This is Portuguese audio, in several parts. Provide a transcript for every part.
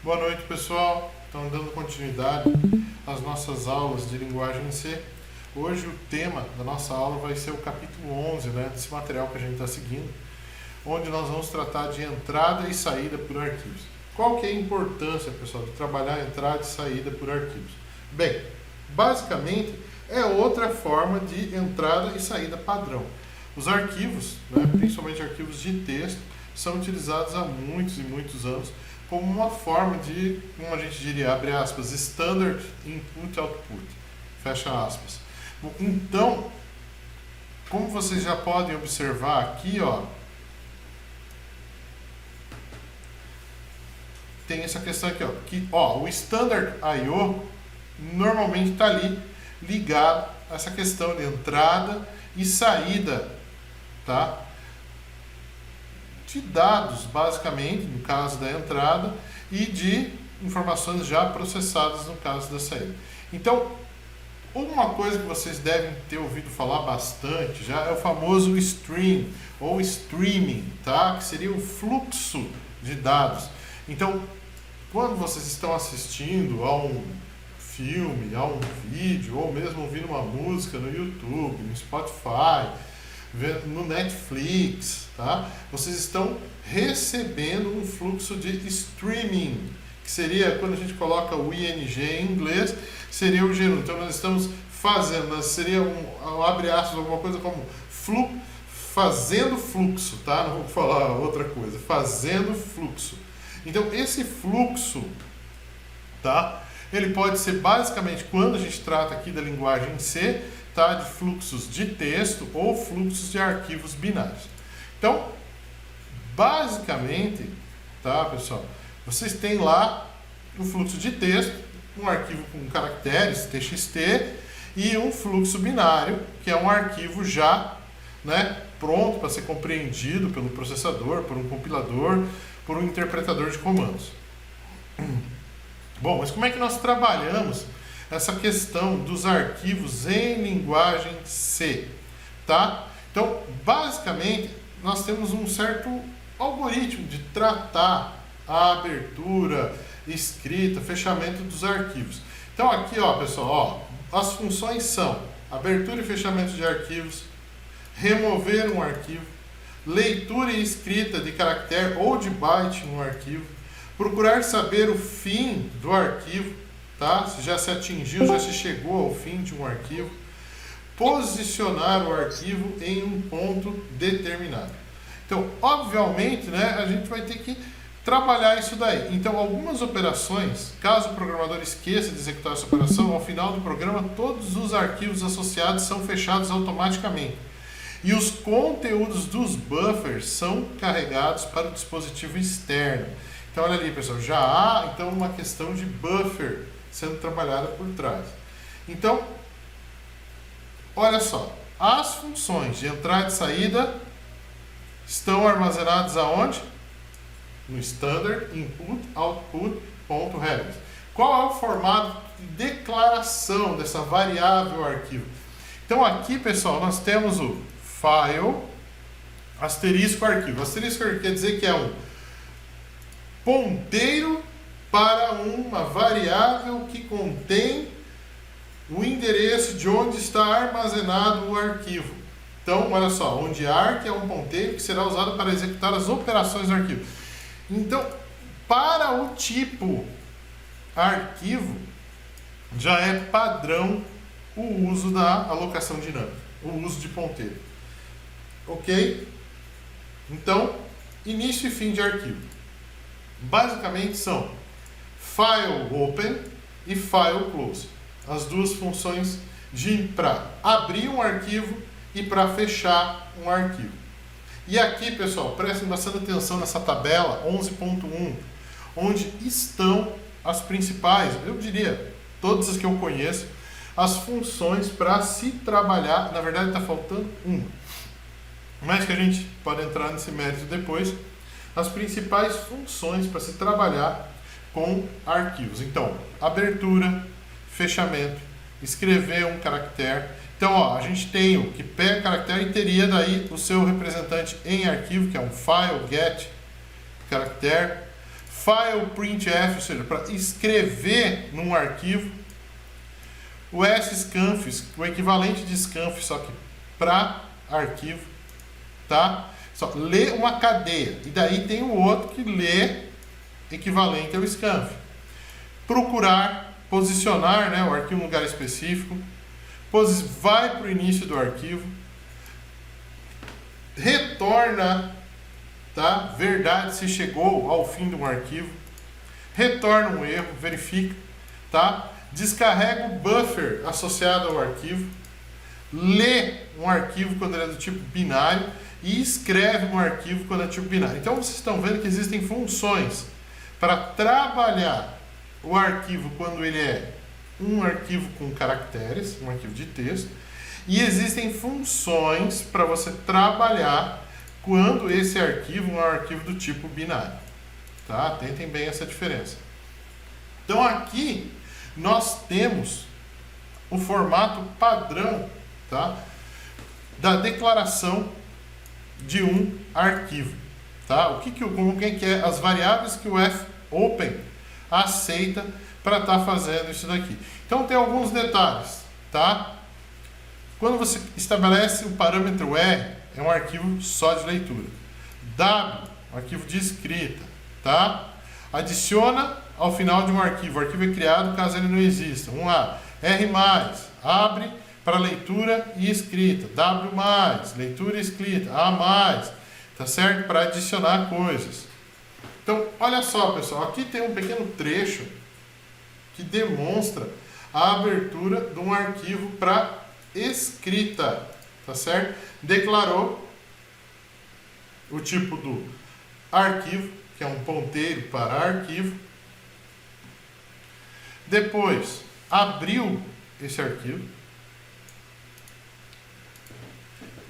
Boa noite, pessoal. Então, dando continuidade às nossas aulas de linguagem C. Hoje o tema da nossa aula vai ser o capítulo 11, desse material que a gente está seguindo, onde nós vamos tratar de entrada e saída por arquivos. Qual que é a importância, pessoal, de trabalhar entrada e saída por arquivos? Bem, basicamente é outra forma de entrada e saída padrão. Os arquivos, principalmente arquivos de texto, são utilizados há muitos e muitos anos como uma forma de, como a gente diria, abre aspas, standard input output, fecha aspas. Então, como vocês já podem observar aqui, tem essa questão aqui, que o standard I/O normalmente está ali ligado a essa questão de entrada e saída, tá? De dados, basicamente, no caso da entrada, e de informações já processadas no caso da saída. Então, uma coisa que vocês devem ter ouvido falar bastante já é o famoso stream ou streaming, tá? Que seria o fluxo de dados. Então, quando vocês estão assistindo a um filme, a um vídeo, ou mesmo ouvindo uma música no YouTube, no Spotify, no Netflix, tá? Vocês estão recebendo um fluxo de streaming, que seria, quando a gente coloca o ing em inglês, seria o gênero. Então nós estamos fazendo, seria abre aspas, alguma coisa como fazendo fluxo, tá? Não vou falar outra coisa, fazendo fluxo. Então esse fluxo, tá? Ele pode ser basicamente, quando a gente trata aqui da linguagem C, tá? De fluxos de texto ou fluxos de arquivos binários. Então, basicamente, tá, pessoal? Vocês têm lá o fluxo de texto, um arquivo com caracteres, txt, e um fluxo binário, que é um arquivo já, pronto para ser compreendido pelo processador, por um compilador, por um interpretador de comandos. Bom, mas como é que nós trabalhamos essa questão dos arquivos em linguagem C, tá? Então, basicamente, nós temos um certo algoritmo de tratar a abertura, escrita, fechamento dos arquivos. Então, aqui, pessoal, as funções são abertura e fechamento de arquivos, remover um arquivo, leitura e escrita de caractere ou de byte no arquivo, procurar saber o fim do arquivo, tá? Se já se atingiu, já se chegou ao fim de um arquivo, posicionar o arquivo em um ponto determinado. Então, obviamente, a gente vai ter que trabalhar isso daí. Então, algumas operações, caso o programador esqueça de executar essa operação, ao final do programa, todos os arquivos associados são fechados automaticamente. E os conteúdos dos buffers são carregados para o dispositivo externo. Então, olha ali, pessoal, já há então uma questão de buffer sendo trabalhada por trás. Então, olha só, as funções de entrada e saída estão armazenadas aonde? No standard input output.headers. Qual é o formato de declaração dessa variável arquivo? Então, aqui, pessoal, nós temos o file asterisco arquivo. Asterisco arquivo quer dizer que é um ponteiro para uma variável que contém o endereço de onde está armazenado o arquivo. Então, olha só, onde arc é um ponteiro que será usado para executar as operações do arquivo. Então, para o tipo arquivo, já é padrão o uso da alocação dinâmica, o uso de ponteiro. Ok? Então, início e fim de arquivo. Basicamente são file open e file close. As duas funções para abrir um arquivo e para fechar um arquivo. E aqui, pessoal, prestem bastante atenção nessa tabela 11.1, onde estão as principais, eu diria, todas as que eu conheço, as funções para se trabalhar. Na verdade, está faltando uma, mas que a gente pode entrar nesse mérito depois. As principais funções para se trabalhar com arquivos. Então, abertura, fechamento, escrever um caractere. Então, a gente tem o que pega caractere e teria daí o seu representante em arquivo, que é um file get caractere, file printf, ou seja, para escrever num arquivo. O scanf, o equivalente de scanf, só que para arquivo, tá? Só lê uma cadeia. E daí tem o outro que lê equivalente ao scanf. Procurar, posicionar, né, o arquivo em um lugar específico. Vai para o início do arquivo. Retorna, tá? Verdade se chegou ao fim de um arquivo. Retorna um erro, verifica, tá? Descarrega o buffer associado ao arquivo. Lê um arquivo quando ele é do tipo binário e escreve um arquivo quando é do tipo binário. Então vocês estão vendo que existem funções para trabalhar o arquivo quando ele é um arquivo com caracteres, um arquivo de texto, e existem funções para você trabalhar quando esse arquivo é um arquivo do tipo binário. Tá? Atentem bem essa diferença. Então aqui nós temos o formato padrão, tá, da declaração de um arquivo. Tá? Como que é as variáveis que o fopen aceita para estar fazendo isso daqui. Então tem alguns detalhes. Tá? Quando você estabelece o parâmetro R, é um arquivo só de leitura. W, um arquivo de escrita. Tá? Adiciona ao final de um arquivo. O arquivo é criado caso ele não exista. A. R+, abre para leitura e escrita. W+, leitura e escrita. A+, tá certo? Para adicionar coisas. Então, olha só, pessoal. Aqui tem um pequeno trecho que demonstra a abertura de um arquivo para escrita. Tá certo? Declarou o tipo do arquivo, que é um ponteiro para arquivo. Depois, abriu esse arquivo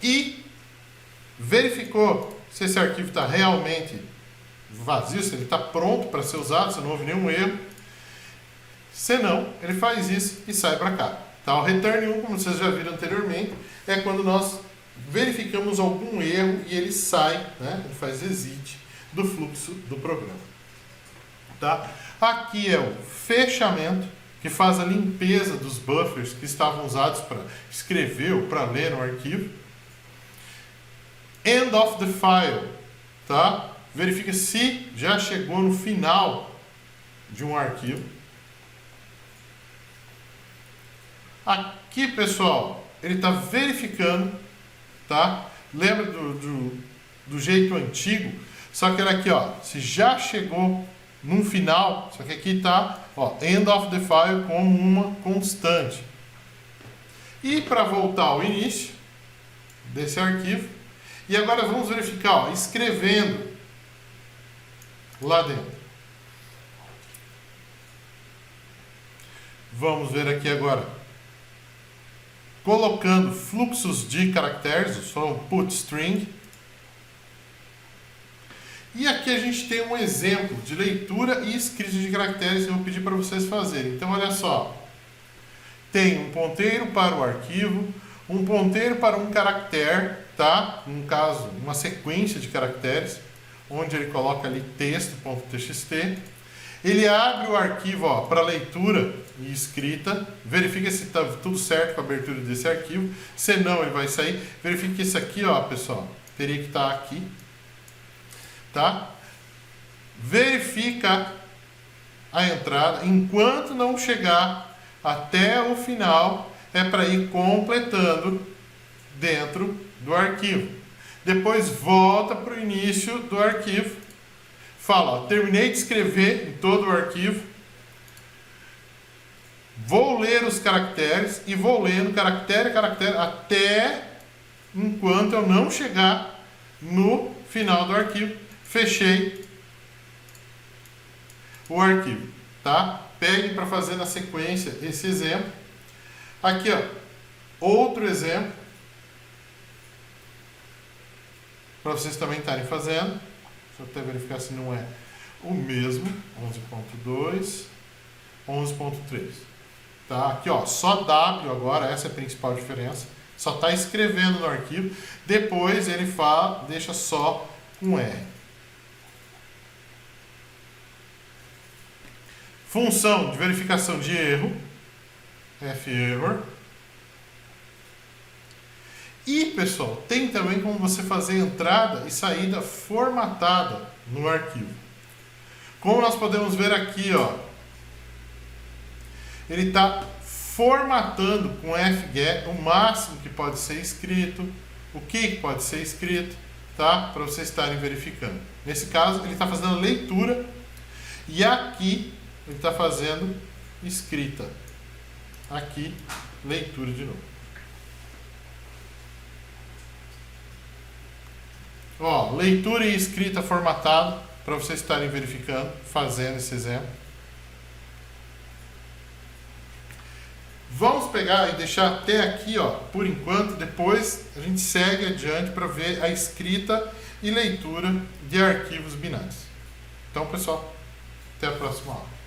e verificou se esse arquivo está realmente vazio, se ele está pronto para ser usado, se não houve nenhum erro. Se não, ele faz isso e sai para cá. Tá? O return 1, como vocês já viram anteriormente, é quando nós verificamos algum erro e ele sai, né? Ele faz exit do fluxo do programa. Tá? Aqui é o fechamento, que faz a limpeza dos buffers que estavam usados para escrever ou para ler no arquivo. End of the file, tá? Verifica se já chegou no final de um arquivo. Aqui, pessoal, ele está verificando, tá? Lembra do jeito antigo? Só que olha aqui, ó, se já chegou num final, só que aqui está, end of the file como uma constante. E para voltar ao início desse arquivo, e agora vamos verificar, ó, escrevendo lá dentro. Vamos ver aqui agora, colocando fluxos de caracteres, só um put string. E aqui a gente tem um exemplo de leitura e escrita de caracteres que eu vou pedir para vocês fazerem. Então, olha só. Tem um ponteiro para o arquivo, um ponteiro para um caractere, tá? No caso, uma sequência de caracteres, onde ele coloca ali texto.txt. Ele abre o arquivo para leitura e escrita, verifica se está tudo certo com a abertura desse arquivo. Se não, ele vai sair. Verifica que isso aqui, ó, pessoal, teria que estar aqui. Tá? Verifica a entrada. Enquanto não chegar até o final, é para ir completando dentro do arquivo. Depois volta para o início do arquivo. Fala, ó, terminei de escrever em todo o arquivo. Vou ler os caracteres e vou lendo caractere a caractere até enquanto eu não chegar no final do arquivo. Fechei o arquivo, tá? Peguem para fazer na sequência esse exemplo. Aqui, ó, outro exemplo para vocês também estarem fazendo. Deixa eu até verificar se não é o mesmo. 11.2, 11.3. Tá? Aqui, ó, só W agora, essa é a principal diferença. Só está escrevendo no arquivo. Depois ele deixa só com R. função de verificação de erro, ferror. E, pessoal, tem também como você fazer entrada e saída formatada no arquivo. Como nós podemos ver aqui, ó, ele está formatando com fget o máximo que pode ser escrito, o que pode ser escrito, tá? Para vocês estarem verificando. Nesse caso, ele está fazendo leitura e aqui ele está fazendo escrita. Aqui, leitura de novo. Ó, leitura e escrita formatado para vocês estarem verificando, fazendo esse exemplo. Vamos pegar e deixar até aqui, ó, por enquanto. Depois a gente segue adiante para ver a escrita e leitura de arquivos binários. Então, pessoal, até a próxima aula.